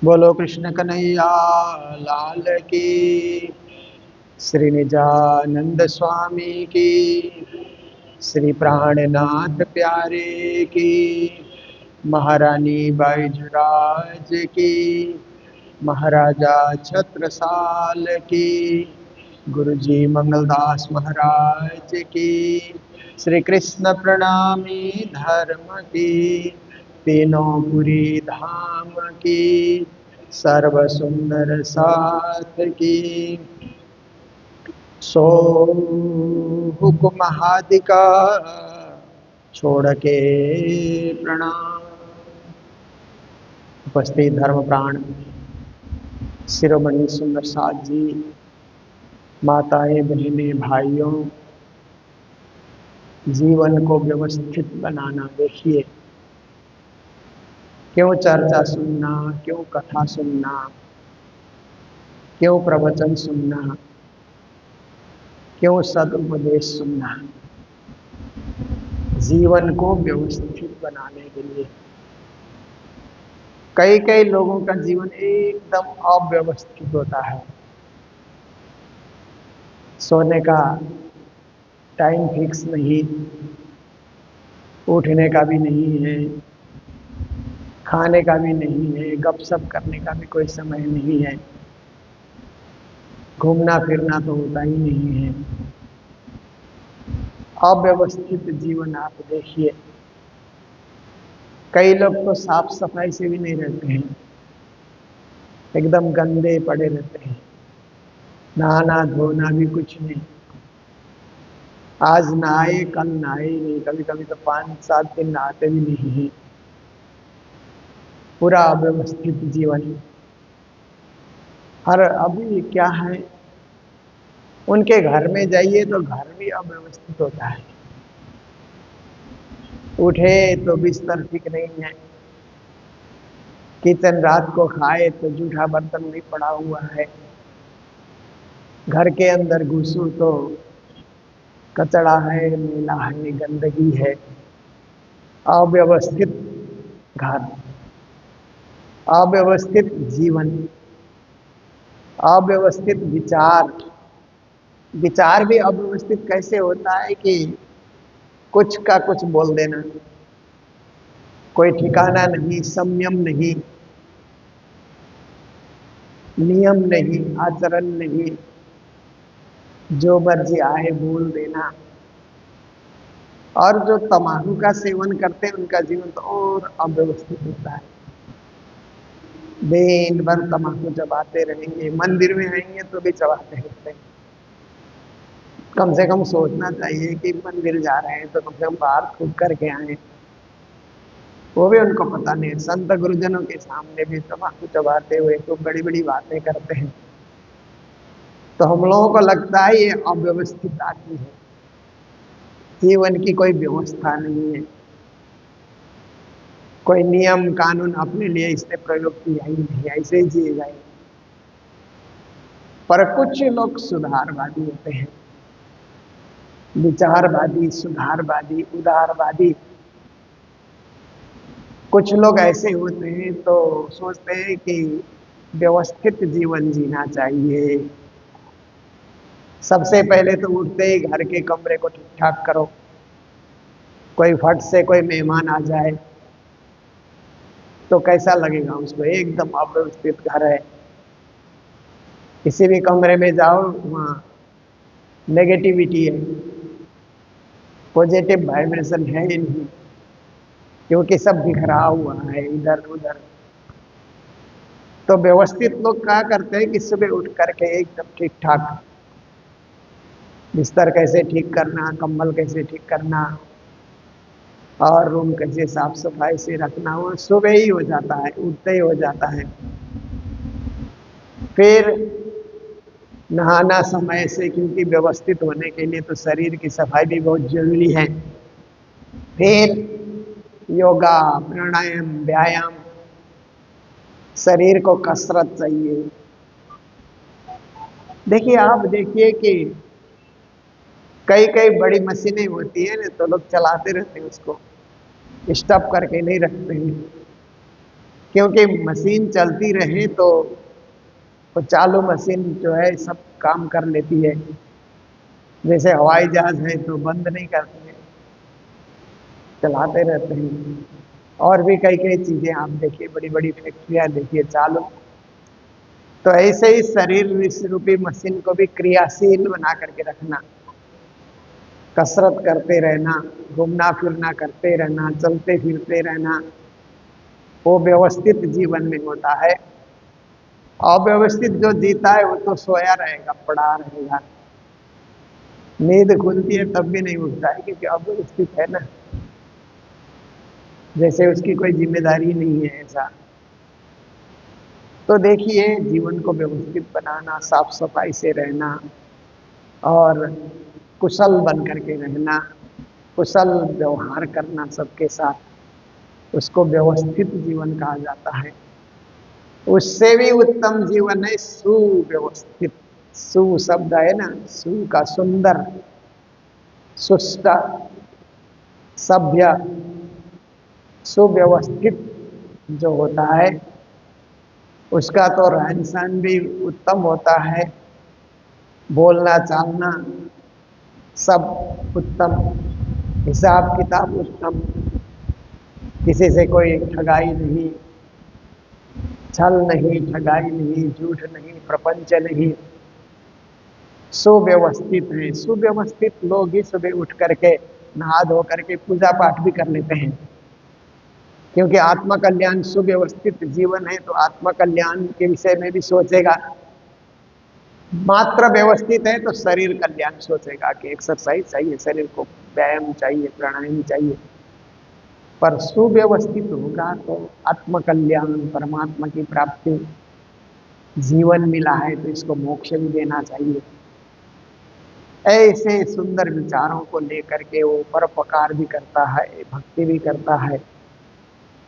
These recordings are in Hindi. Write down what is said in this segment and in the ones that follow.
बोलो कृष्ण कन्हैया लाल की। श्री निजानंद स्वामी की, श्री प्राणनाथ प्यारे की, महारानी बाईजुराज की, महाराजा छत्रसाल की, गुरुजी मंगलदास महाराज की, श्री कृष्ण प्रणामी धर्म की, तीनों पुरी धाम की, सर्व सुंदर साथ की, सो हुक्म हादिका छोड़ के प्रणाम। उपस्थित धर्म प्राण शिरोमणि सुंदर साथ जी, माताएं, बहनें, भाइयों, जीवन को व्यवस्थित बनाना। देखिए, क्यों चर्चा सुनना, क्यों कथा सुनना, क्यों प्रवचन सुनना, क्यों सदुपदेश सुनना? जीवन को व्यवस्थित बनाने के लिए। कई कई लोगों का जीवन एकदम अव्यवस्थित होता है। सोने का टाइम फिक्स नहीं, उठने का भी नहीं है, खाने का भी नहीं है, गपशप करने का भी कोई समय नहीं है, घूमना फिरना तो होता ही नहीं है। अव्यवस्थित जीवन आप देखिए। कई लोग तो साफ सफाई से भी नहीं रहते हैं, एकदम गंदे पड़े रहते हैं, नहाना धोना भी कुछ नहीं। आज नहाए कल नहाए नहीं, कभी कभी तो 5-7 दिन नहाते भी नहीं है। पूरा अव्यवस्थित जीवन। और अभी क्या है, उनके घर में जाइए तो घर भी अव्यवस्थित होता है। उठे तो बिस्तर ठीक नहीं है, किचन रात को खाए तो जूठा बर्तन भी पड़ा हुआ है, घर के अंदर घुसू तो कचड़ा है, मैला है, गंदगी है। अव्यवस्थित घर, अव्यवस्थित जीवन, अव्यवस्थित विचार। विचार भी अव्यवस्थित कैसे होता है कि कुछ का कुछ बोल देना, कोई ठिकाना नहीं, संयम नहीं, नियम नहीं, आचरण नहीं, जो मर्जी आए बोल देना। और जो तम्बाकू का सेवन करते हैं उनका जीवन तो और अव्यवस्थित होता है। दिन भर तम्बाकू चबाते रहेंगे, मंदिर में आएंगे तो भी चबाते रहते हैं। कम से कम सोचना चाहिए कि मंदिर जा रहे हैं तो कम से कम बाहर थूक करके आए। वो भी उनको पता नहीं। संत गुरुजनों के सामने भी तम्बाकू चबाते हुए तो बड़ी बड़ी बातें करते हैं। तो हम लोगों को लगता है ये अव्यवस्थित आदमी है, जीवन की कोई व्यवस्था नहीं है, कोई नियम कानून अपने लिए इसने प्रयोग किया ही नहीं, ऐसे ही जिएगा। पर कुछ लोग सुधारवादी होते हैं, विचारवादी, सुधारवादी, उदारवादी। कुछ लोग ऐसे होते हैं तो सोचते हैं कि व्यवस्थित जीवन जीना चाहिए। सबसे पहले तो उठते ही घर के कमरे को ठीक ठाक करो। कोई फट से कोई मेहमान आ जाए तो कैसा लगेगा उसको, एकदम अव्यवस्थित घर है। किसी भी कमरे में जाओ वहाँ नेगेटिविटी है, पॉजिटिव वाइब्रेशन है ही नहीं, क्योंकि सब बिखरा हुआ है इधर उधर। तो व्यवस्थित लोग क्या करते हैं कि सुबह उठ करके एकदम ठीक ठाक बिस्तर कैसे ठीक करना, कंबल कैसे ठीक करना और रूम कैसे साफ सफाई से रखना, वो सुबह ही हो जाता है, उठते ही हो जाता है। फिर नहाना समय से, क्योंकि व्यवस्थित होने के लिए तो शरीर की सफाई भी बहुत जरूरी है। फिर योगा, प्राणायाम, व्यायाम, शरीर को कसरत चाहिए। देखिए, आप देखिए कि कई कई बड़ी मशीनें होती है ना, तो लोग चलाते रहते हैं, उसको स्टॉप करके नहीं रखते हैं, क्योंकि मशीन चलती रहे तो वो चालू मशीन जो है सब काम कर लेती है। जैसे हवाई जहाज है तो बंद नहीं करते हैं, चलाते रहते हैं। और भी कई कई चीजें आप देखिए, बड़ी बड़ी फैक्ट्रियां देखिए चालू। तो ऐसे ही शरीर इस रूपी मशीन को भी क्रियाशील बना करके रखना, कसरत करते रहना, घूमना फिरना करते रहना, चलते फिरते रहना, वो व्यवस्थित जीवन में होता है। अव्यवस्थित जो जीता है वो तो सोया रहेगा, पड़ा रहेगा, नींद खुलती है तब भी नहीं उठता है, क्योंकि अव्यवस्थित है ना, जैसे उसकी कोई जिम्मेदारी नहीं है ऐसा। तो देखिए, जीवन को व्यवस्थित बनाना, साफ सफाई से रहना और कुशल बन करके रहना, कुशल व्यवहार करना सबके साथ, उसको व्यवस्थित जीवन कहा जाता है। उससे भी उत्तम जीवन है सुव्यवस्थित। सु शब्द है ना, सु का सुंदर, सुष्ट, सभ्य, सुव्यवस्थित जो होता है उसका तो रहन सहन भी उत्तम होता है, बोलना चालना सब उत्तम, हिसाब किताब उत्तम, किसी से कोई ठगाई नहीं, छल नहीं, ठगाई नहीं, झूठ नहीं, प्रपंच नहीं, सुव्यवस्थित है। सुव्यवस्थित लोग ही सुबह उठ करके नहा धो करके पूजा पाठ भी कर लेते हैं, क्योंकि आत्मा कल्याण सुव्यवस्थित जीवन है तो आत्मा कल्याण के विषय में भी सोचेगा। मात्र व्यवस्थित है तो शरीर कल्याण सोचेगा कि एक्सरसाइज चाहिए, शरीर को व्यायाम चाहिए, प्राणायाम चाहिए। पर सुव्यवस्थित होगा तो आत्म कल्याण, परमात्मा की प्राप्ति, जीवन मिला है तो इसको मोक्ष भी देना चाहिए। ऐसे सुंदर विचारों को लेकर के वो परोपकार भी करता है, भक्ति भी करता है,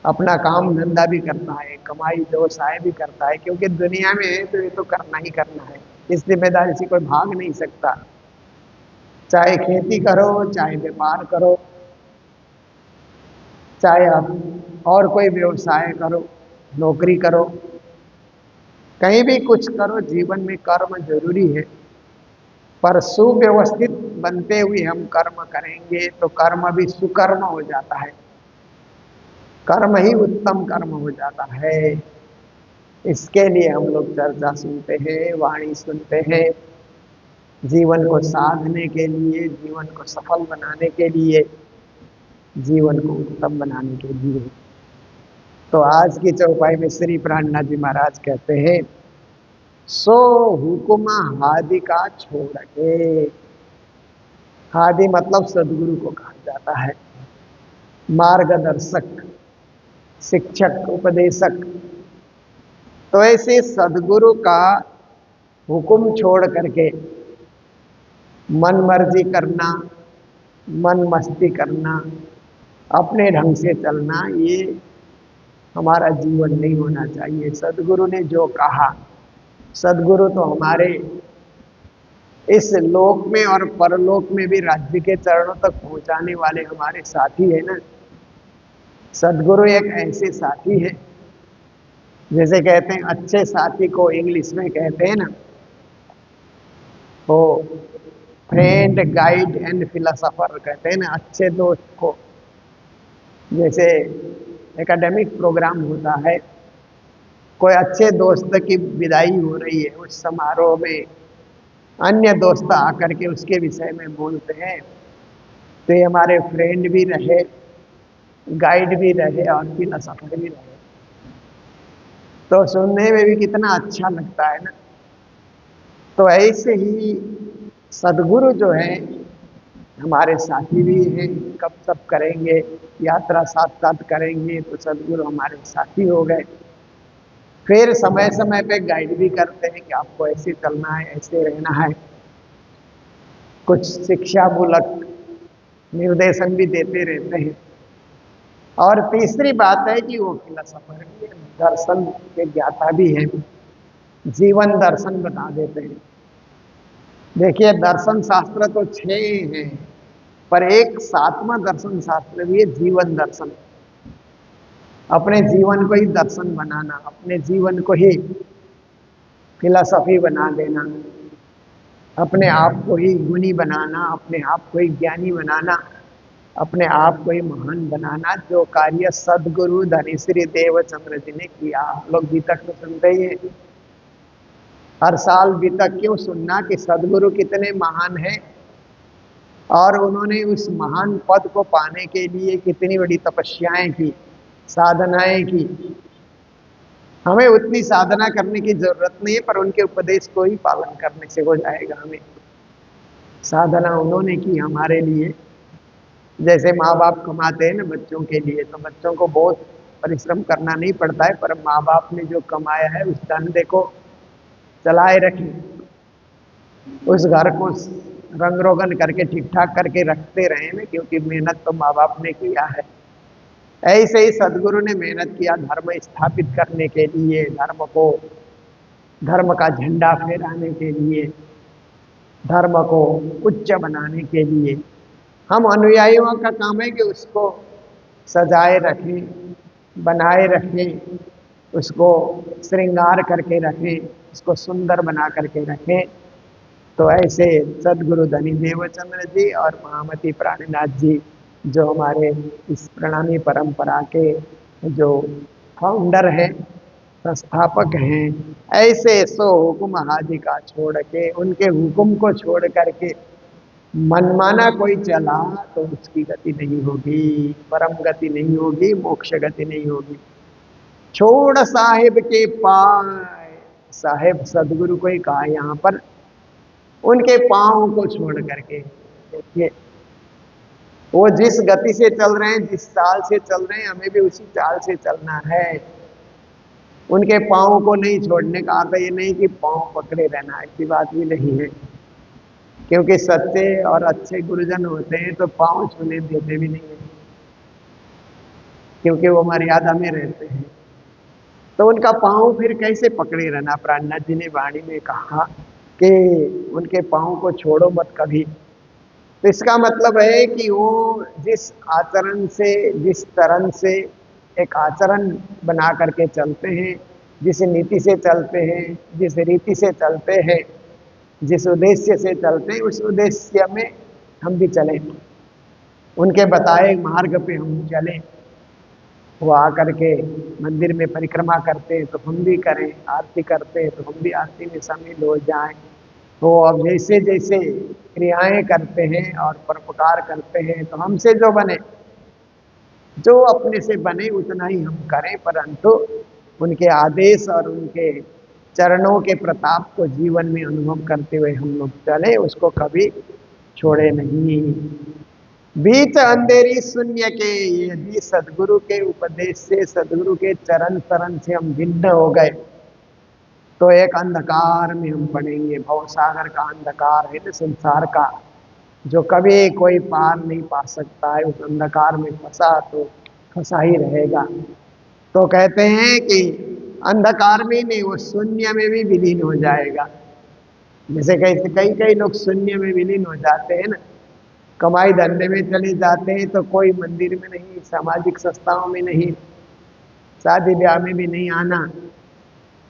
अपना काम धंधा भी करता है, कमाई व्यवसाय भी करता है, क्योंकि दुनिया में है तो ये तो करना ही करना है, इस जिम्मेदारी से कोई भाग नहीं सकता। चाहे खेती करो, चाहे व्यापार करो, चाहे आप और कोई व्यवसाय करो, नौकरी करो, कहीं भी कुछ करो, जीवन में कर्म जरूरी है। पर सुव्यवस्थित बनते हुए हम कर्म करेंगे तो कर्म भी सुकर्म हो जाता है, कर्म ही उत्तम कर्म हो जाता है। इसके लिए हम लोग चर्चा सुनते हैं, वाणी सुनते हैं, जीवन को साधने के लिए, जीवन को सफल बनाने के लिए, जीवन को उत्तम बनाने के लिए। तो आज की चौपाई में श्री प्राणनाथ जी महाराज कहते हैं, सो हुकुमा हादि का छोड़ के। हादि मतलब सदगुरु को कहा जाता है, मार्गदर्शक, शिक्षक, उपदेशक। तो ऐसे सदगुरु का हुक्म छोड़ करके मन मर्जी करना, मन मस्ती करना, अपने ढंग से चलना, ये हमारा जीवन नहीं होना चाहिए। सदगुरु ने जो कहा, सदगुरु तो हमारे इस लोक में और परलोक में भी राज्य के चरणों तक पहुंचाने वाले हमारे साथी है ना। सदगुरु एक ऐसे साथी है, जैसे कहते हैं अच्छे साथी को इंग्लिश में कहते हैं ना, वो फ्रेंड, गाइड एंड फिलोसोफर कहते हैं ना, अच्छे दोस्त को। जैसे एकेडमिक प्रोग्राम होता है, कोई अच्छे दोस्त की विदाई हो रही है, उस समारोह में अन्य दोस्त आकर के उसके विषय में बोलते हैं, तो ये हमारे फ्रेंड भी रहे, गाइड भी रहे और फिलोसोफर भी रहे, तो सुनने में भी कितना अच्छा लगता है ना। तो ऐसे ही सदगुरु जो है हमारे साथी भी हैं, कब सब करेंगे, यात्रा साथ साथ करेंगे तो सदगुरु हमारे साथी हो गए। फिर समय समय पे गाइड भी करते हैं कि आपको ऐसे चलना है, ऐसे रहना है, कुछ शिक्षा मूलक निर्देशन भी देते रहते हैं। और तीसरी बात है कि वो फिलोसोफर भी है, दर्शन के ज्ञाता भी है, जीवन दर्शन बता देते हैं। देखिए, दर्शन शास्त्र तो 6 हैं, पर एक 7वां दर्शन शास्त्र भी है, जीवन दर्शन। अपने जीवन को ही दर्शन बनाना, अपने जीवन को ही फिलॉसफी बना देना, अपने आप को ही गुणी बनाना, अपने आप को ही ज्ञानी बनाना, अपने आप को ही महान बनाना, जो कार्य सदगुरु धनीश्री देवचंद्र जी ने किया। हम लोग बीतक में सुनते ही हैं, हर साल बीतक क्यों सुनना कि सदगुरु कितने महान हैं और उन्होंने उस महान पद को पाने के लिए कितनी बड़ी तपस्याएं की, साधनाएं की। हमें उतनी साधना करने की जरूरत नहीं है, पर उनके उपदेश को ही पालन करने से हो जाएगा। हमें साधना उन्होंने की हमारे लिए। जैसे माँ बाप कमाते हैं ना बच्चों के लिए, तो बच्चों को बहुत परिश्रम करना नहीं पड़ता है, पर माँ बाप ने जो कमाया है उस धंधे को चलाए रखें, उस घर को रंग रोगन करके ठीक ठाक करके रखते रहे ना, क्योंकि मेहनत तो माँ बाप ने किया है। ऐसे ही सदगुरु ने मेहनत किया धर्म स्थापित करने के लिए, धर्म का झंडा फहराने के लिए, धर्म को उच्च बनाने के लिए। हम अनुयायियों का काम है कि उसको सजाए रखें, बनाए रखें, उसको श्रृंगार करके रखें, उसको सुंदर बना करके रखें। तो ऐसे सदगुरु धनी देवचंद्र जी और महामती प्राणनाथ जी, जो हमारे इस प्रणामी परंपरा के जो फाउंडर हैं, संस्थापक हैं, ऐसे सो हुक्म आदि का छोड़ के, उनके हुक्म को छोड़ करके मनमाना कोई चला तो उसकी गति नहीं होगी, परम गति नहीं होगी, मोक्ष गति नहीं होगी। छोड़ साहिब के पाए, साहिब सदगुरु को ही कहा यहाँ पर, उनके पांव को छोड़ करके देखिए, वो जिस गति से चल रहे हैं, जिस चाल से चल रहे हैं, हमें भी उसी चाल से चलना है। उनके पांव को नहीं छोड़ने का अर्थ ये नहीं कि पांव पकड़े रहना, ऐसी बात भी नहीं है। क्योंकि सच्चे और अच्छे गुरुजन होते हैं तो पांव छूने देते भी नहीं है, क्योंकि वो मर्यादा में रहते हैं। तो उनका पांव फिर कैसे पकड़े रहना? प्राणनाथ जी ने वाणी में कहा कि उनके पांव को छोड़ो मत कभी। तो इसका मतलब है कि वो जिस आचरण से, जिस तरह से एक आचरण बना करके चलते हैं, जिस नीति से चलते हैं, जिस रीति से चलते हैं, जिस उद्देश्य से चलते हैं, उस उद्देश्य में हम भी चलें, उनके बताए मार्ग पे हम चलें। वो आकर के मंदिर में परिक्रमा करते हैं तो हम भी करें, आरती करते हैं तो हम भी आरती में शामिल हो जाएं। तो अब जैसे जैसे क्रियाएं करते हैं और परोपकार करते हैं, तो हमसे जो बने, जो अपने से बने उतना ही हम करें, परंतु उनके आदेश और उनके चरणों के प्रताप को जीवन में अनुभव करते हुए हम लोग चले, उसको कभी छोड़े नहीं। बीच अंधेरी शून्य के, यदि सदगुरु के उपदेश से, सदगुरु के चरण शरण से हम भिन्न हो गए तो एक अंधकार में हम पड़ेंगे। भवसागर का अंधकार है ना संसार का, जो कभी कोई पार नहीं पा सकता है। उस अंधकार में फंसा तो फंसा ही रहेगा। तो कहते हैं कि अंधकार में नहीं, वो शून्य में भी विलीन हो जाएगा। जैसे कई कई लोग शून्य में विलीन हो जाते हैं ना, कमाई धंधे में चले जाते हैं तो कोई मंदिर में नहीं, सामाजिक संस्थाओं में नहीं, शादी ब्याह में भी नहीं आना।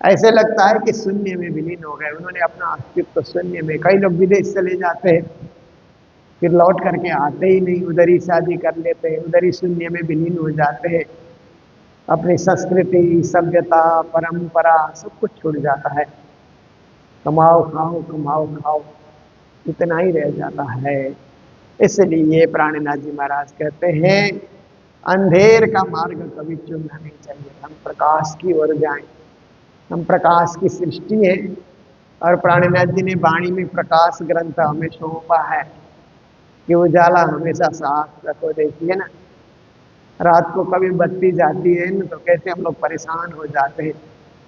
ऐसे लगता है कि शून्य में विलीन हो गए, उन्होंने अपना अस्तित्व तो शून्य में। कई लोग विदेश चले जाते हैं, फिर लौट करके आते ही नहीं, उधर ही शादी कर लेते हैं, उधर ही शून्य में विलीन हो जाते हैं। अपनी संस्कृति, सभ्यता, परंपरा सब कुछ छूट जाता है। कमाओ खाओ, कमाओ खाओ, इतना ही रह जाता है। इसलिए प्राणनाथ जी महाराज कहते हैं, अंधेर का मार्ग कभी चुनना नहीं चाहिए, हम प्रकाश की ओर जाएं। हम प्रकाश की सृष्टि है, और प्राणनाथ जी ने वाणी में प्रकाश ग्रंथ हमें सौंपा है कि उजाला हमेशा साथ रखो। देखिए ना, रात को कभी बत्ती जाती है ना तो कैसे हम लोग परेशान हो जाते हैं।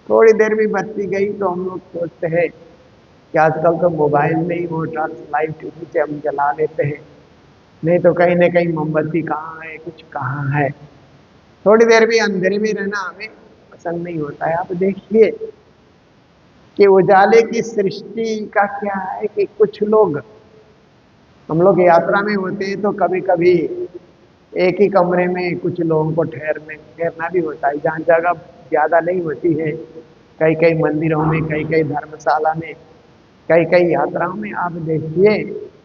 थोड़ी देर भी बत्ती गई तो हम लोग सोचते हैं कि आजकल तो मोबाइल में ही वो टॉर्च लाइट उसी से हम जला लेते हैं, नहीं तो कहीं ना कहीं मोमबत्ती कहाँ है, कुछ कहाँ है। थोड़ी देर भी अंधेरे में रहना हमें पसंद नहीं होता है। आप देखिए कि उजाले की सृष्टि का क्या है कि कुछ लोग, हम लोग यात्रा में होते हैं तो कभी कभी एक ही कमरे में कुछ लोगों को ठहरना भी होता है, जहाँ जगह ज़्यादा नहीं होती है। कई कई मंदिरों में, कई कई धर्मशाला में कई कई यात्राओं में आप देखिए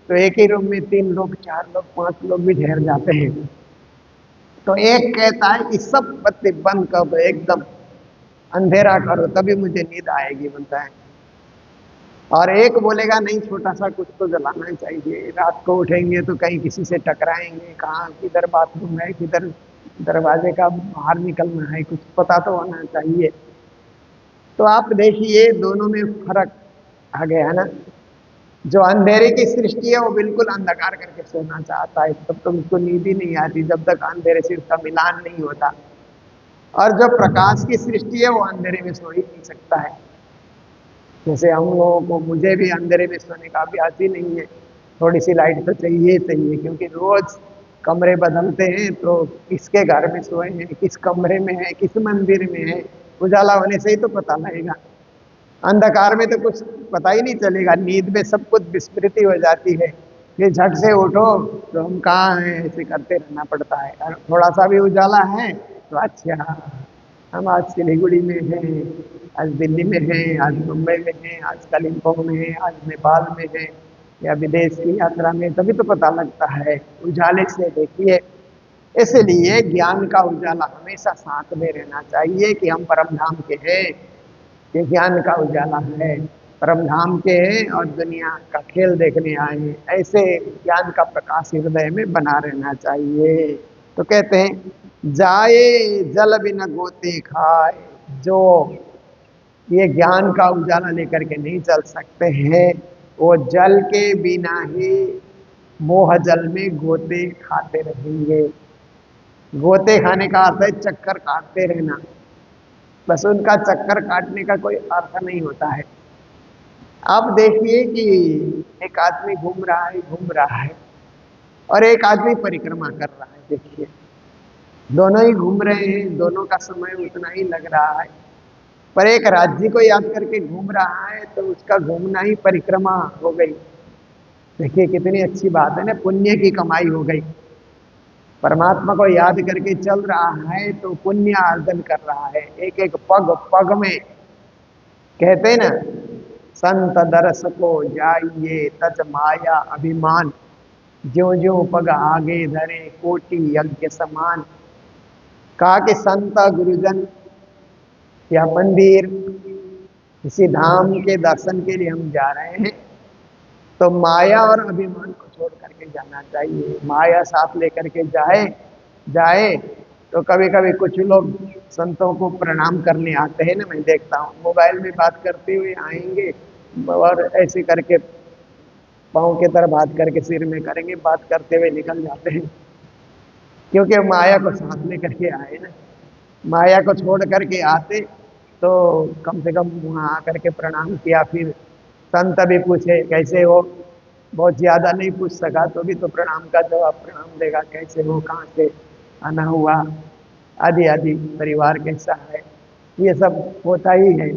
तो एक ही रूम में 3 लोग 4 लोग 5 लोग भी ठहर जाते हैं। तो एक कहता है कि सब बत्ती बंद कर दो, एकदम अंधेरा करो, तभी मुझे नींद आएगी, बोलता है। और एक बोलेगा नहीं, छोटा सा कुछ तो जलाना चाहिए, रात को उठेंगे तो कहीं किसी से टकराएंगे, कहाँ किधर बाथरूम है, किधर दरवाजे का बाहर निकलना है, कुछ पता तो होना चाहिए। तो आप देखिए दोनों में फर्क आ गया ना। जो अंधेरे की सृष्टि है वो बिल्कुल अंधकार करके सोना चाहता है, तब तो उसको नींद ही नहीं आती जब तक अंधेरे से उसका मिलान नहीं होता। और जो प्रकाश की सृष्टि है वो अंधेरे में सो ही नहीं सकता है। जैसे हम लोगों को, मुझे भी अंधेरे में सोने का अभ्यास ही नहीं है, थोड़ी सी लाइट तो चाहिए ही चाहिए, क्योंकि रोज कमरे बदलते हैं तो किसके घर में सोए हैं, किस कमरे में है, किस मंदिर में है, उजाला होने से ही तो पता लगेगा। अंधकार में तो कुछ पता ही नहीं चलेगा, नींद में सब कुछ विस्मृति हो जाती है। फिर झट से उठो तो हम कहाँ हैं, ऐसे करते रहना पड़ता है। और थोड़ा सा भी उजाला है तो अच्छा, हम आज सिलीगुड़ी में हैं, आज दिल्ली में हैं, आज मुंबई में हैं, आज कालिम्पोंग में हैं, आज नेपाल में हैं, या विदेश की यात्रा में, तभी तो पता लगता है उजाले से। देखिए, इसलिए ज्ञान का उजाला हमेशा साथ में रहना चाहिए कि हम परम धाम के हैं, ये ज्ञान का उजाला है, परम धाम के हैं और दुनिया का खेल देखने आए हैं, ऐसे ज्ञान का प्रकाश हृदय में बना रहना चाहिए। तो कहते हैं जाए जल बिना गोते खाए, जो ये ज्ञान का उजाला लेकर के नहीं चल सकते हैं, वो जल के बिना ही मोह जल में गोते खाते रहेंगे। गोते खाने का अर्थ है चक्कर काटते रहना, बस उनका चक्कर काटने का कोई अर्थ नहीं होता है। आप देखिए कि एक आदमी घूम रहा है और एक आदमी परिक्रमा कर रहा है। देखिए दोनों ही घूम रहे हैं, दोनों का समय उतना ही लग रहा है, पर एक राज्य को याद करके घूम रहा है तो उसका घूमना ही परिक्रमा हो गई। देखिए कितनी अच्छी बात है ना, पुण्य की कमाई हो गई। परमात्मा को याद करके चल रहा है तो पुण्य अर्जन कर रहा है। एक एक पग पग में, कहते ना, संत दरस को जाइए तज माया अभिमान, ज्यो ज्यो पग आगे धरे कोटि यज्ञ समान। कहा कि संत गुरुजन या मंदिर, किसी धाम के दर्शन के लिए हम जा रहे हैं तो माया और अभिमान को छोड़ करके जाना चाहिए। माया साथ लेकर के जाए जाए तो कभी कभी कुछ लोग संतों को प्रणाम करने आते हैं ना, मैं देखता हूँ मोबाइल में बात करते हुए आएंगे और ऐसे करके पाँव के तरफ हाथ करके सिर में करेंगे, बात करते हुए निकल जाते हैं, क्योंकि माया को साथ लेकर के आए ना। माया को छोड़ करके आते तो कम से कम वहाँ आकर के प्रणाम किया, फिर संत भी पूछे कैसे हो, बहुत ज्यादा नहीं पूछ सका तो भी तो प्रणाम का जवाब प्रणाम देगा, कैसे हो, कहाँ से आना हुआ, आदि आदि, परिवार कैसा है, ये सब होता ही है।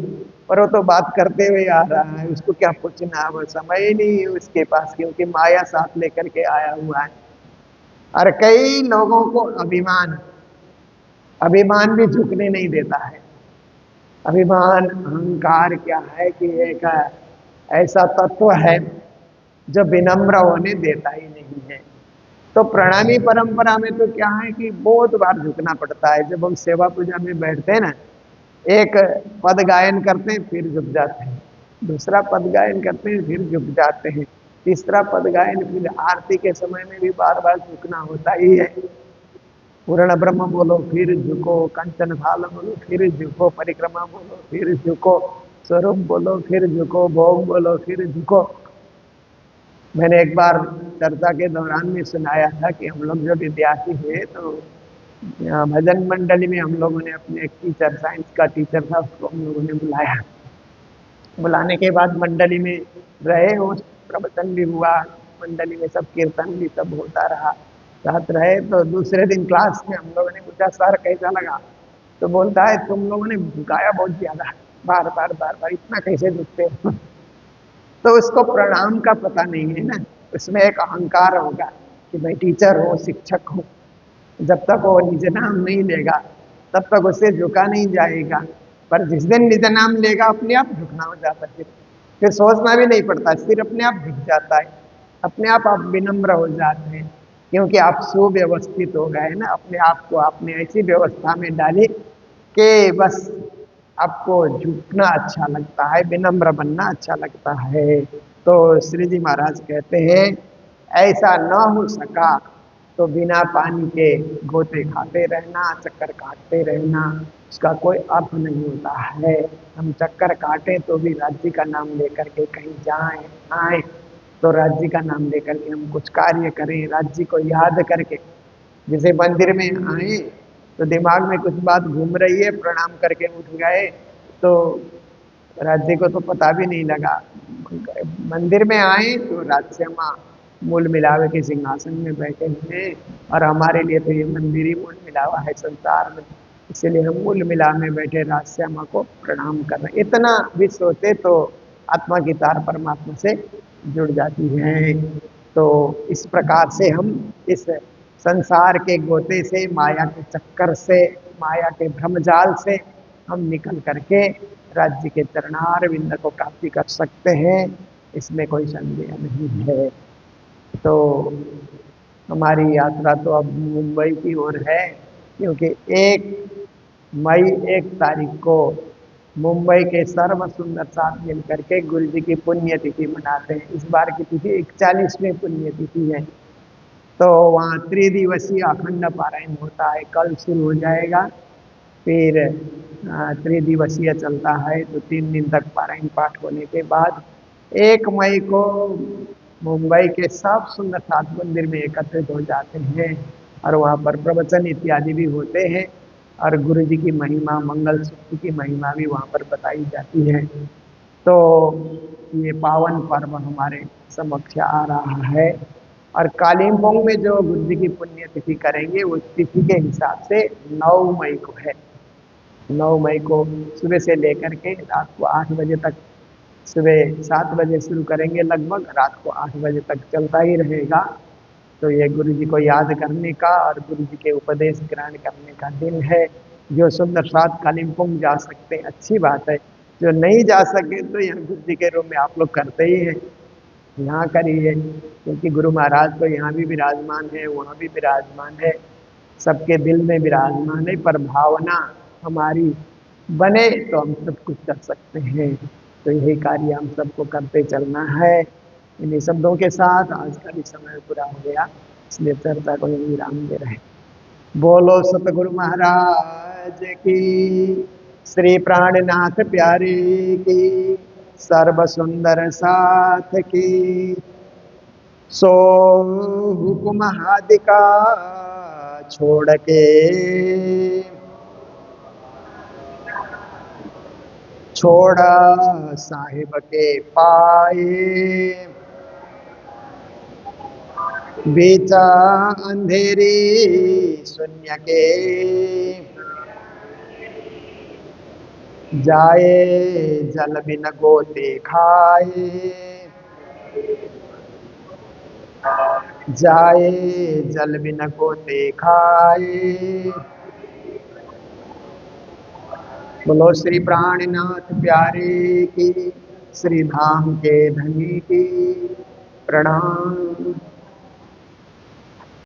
पर वो तो बात करते हुए आ रहा है, उसको क्या पूछना, वो समय ही नहीं है उसके पास, क्योंकि माया साथ लेकर के आया हुआ है। और कई लोगों को अभिमान, अभिमान भी झुकने नहीं देता है। अभिमान अहंकार क्या है कि एक ऐसा तत्व है जो विनम्र होने देता ही नहीं है। तो प्रणामी परंपरा में तो क्या है कि बहुत बार झुकना पड़ता है। जब हम सेवा पूजा में बैठते हैं ना, एक पद गायन करते हैं फिर झुक जाते हैं, दूसरा पद गायन करते हैं फिर झुक जाते हैं, तीसरा पद गायन, फिर आरती के समय में भी बार बार झुकना होता ही है। पूर्ण ब्रह्म बोलो फिर झुको, कंचन थाल बोलो फिर झुको, परिक्रमा बोलो फिर झुको, स्वरूप बोलो फिर झुको, भोग बोलो फिर झुको। मैंने एक बार चर्चा के दौरान में सुनाया था कि हम लोग जब विद्यार्थी थे तो भजन मंडली में हम लोगों ने अपने एक टीचर, साइंस का टीचर था, उसको हम लोगों ने बुलाया। बुलाने के बाद मंडली में रहे, वो प्रवचन भी हुआ, मंडली में सब कीर्तन भी सब होता रहा, साथ रहे। तो दूसरे दिन क्लास में हम लोगों ने पूछा सर कैसा लगा, तो बोलता है तुम लोगों ने झुकाया बहुत ज्यादा, बार बार बार बार, इतना कैसे झुकते हो। तो उसको प्रणाम का पता नहीं है ना, उसमें एक अहंकार होगा कि मैं टीचर हूँ, शिक्षक हूँ। जब तक वो निज नाम नहीं लेगा तब तक उसे झुका नहीं जाएगा, पर जिस दिन निज नाम लेगा अपने आप झुकना हो जाता है। फिर सोचना भी नहीं पड़ता, सिर अपने आप दिख जाता है, अपने आप विनम्र हो जाते हैं, क्योंकि आप सुव्यवस्थित हो गए ना, अपने आप को आपने ऐसी व्यवस्था में डाली कि बस आपको झुकना अच्छा लगता है, विनम्र बनना अच्छा लगता है। तो श्री जी महाराज कहते हैं ऐसा न हो सका तो बिना पानी के गोते खाते रहना, चक्कर काटते रहना, उसका कोई अर्थ नहीं होता है। हम चक्कर काटें तो भी राज्य का नाम लेकर के कहीं जाएं आए, तो राज्य का नाम लेकर के हम कुछ कार्य करें, राज्य को याद करके। जैसे मंदिर में आए तो दिमाग में कुछ बात घूम रही है, प्रणाम करके उठ गए तो राज्य को तो पता भी नहीं लगा। मंदिर में आए तो राज्य माँ मूल मिलावे के सिंहासन में बैठे हुए हैं, और हमारे लिए तो ये मंदिर ही मूल मिलावा है संसार में, इसलिए हम मूल मिला में बैठे राजश्यामा को प्रणाम कर रहे हैं। इतना भी सोचे तो आत्मा की तार परमात्मा से जुड़ जाती है। तो इस प्रकार से हम इस संसार के गोते से, माया के चक्कर से, माया के भ्रमजाल से हम निकल करके राज्य के चरणार विंद को प्राप्ति कर सकते हैं, इसमें कोई संदेह नहीं है। तो हमारी यात्रा तो अब मुंबई की ओर है, क्योंकि 1 मई 1 तारीख को मुंबई के सर्व सुंदर साथ मिल करके गुरु जी की पुण्यतिथि मनाते हैं। इस बार की तिथि 41वीं पुण्यतिथि है। तो वहाँ त्रिदिवसीय अखंड पारायण होता है, कल शुरू हो जाएगा, फिर त्रिदिवसीय चलता है, तो 3 दिन तक पारायण पाठ होने के बाद 1 मई को मुंबई के सब सुंदर सात मंदिर में एकत्रित हो जाते हैं, और वहाँ पर प्रवचन इत्यादि भी होते हैं, और गुरु जी की महिमा, मंगल सूत्र की महिमा भी वहाँ पर बताई जाती है। तो ये पावन पर्व हमारे समक्ष आ रहा है, और कालिम्पोंग में जो गुरु जी की पुण्यतिथि करेंगे उस तिथि के हिसाब से 9 मई को है। 9 मई को सुबह से लेकर के रात को 8 बजे तक, सुबह 7 बजे शुरू करेंगे लगभग, रात को 8 बजे तक चलता ही रहेगा। तो ये गुरु जी को याद करने का और गुरु जी के उपदेश ग्रहण करने का दिन है। जो सुंदर साथ कालिम्पोंग जा सकते हैं अच्छी बात है, जो नहीं जा सके तो यहाँ गुरु जी के रूम में आप लोग करते ही हैं, यहाँ करिए, क्योंकि गुरु महाराज तो यहाँ भी विराजमान है, वहाँ भी विराजमान है, सबके दिल में विराजमान है। पर भावना हमारी बने तो हम सब कुछ कर सकते हैं। तो यही कार्य हम सबको करते चलना है। इन्हीं शब्दों के साथ आज का भी समय पूरा हो गया, इसलिए चर्चा को यही विराम दे रहे। बोलो सतगुरु महाराज की, श्री प्राणनाथ प्यारे की, सर्व सुंदर साथ की। सो हुकुम हादिका छोड़ के, छोड़ा साहिब के पाए, बेचा अंधेरी शून्य के, जाए जल बिन गोते खाए, जाए जल बिन गोते खाए। बोलो श्री प्राणनाथ प्यारे की, श्री धाम के धनी की। प्रणाम।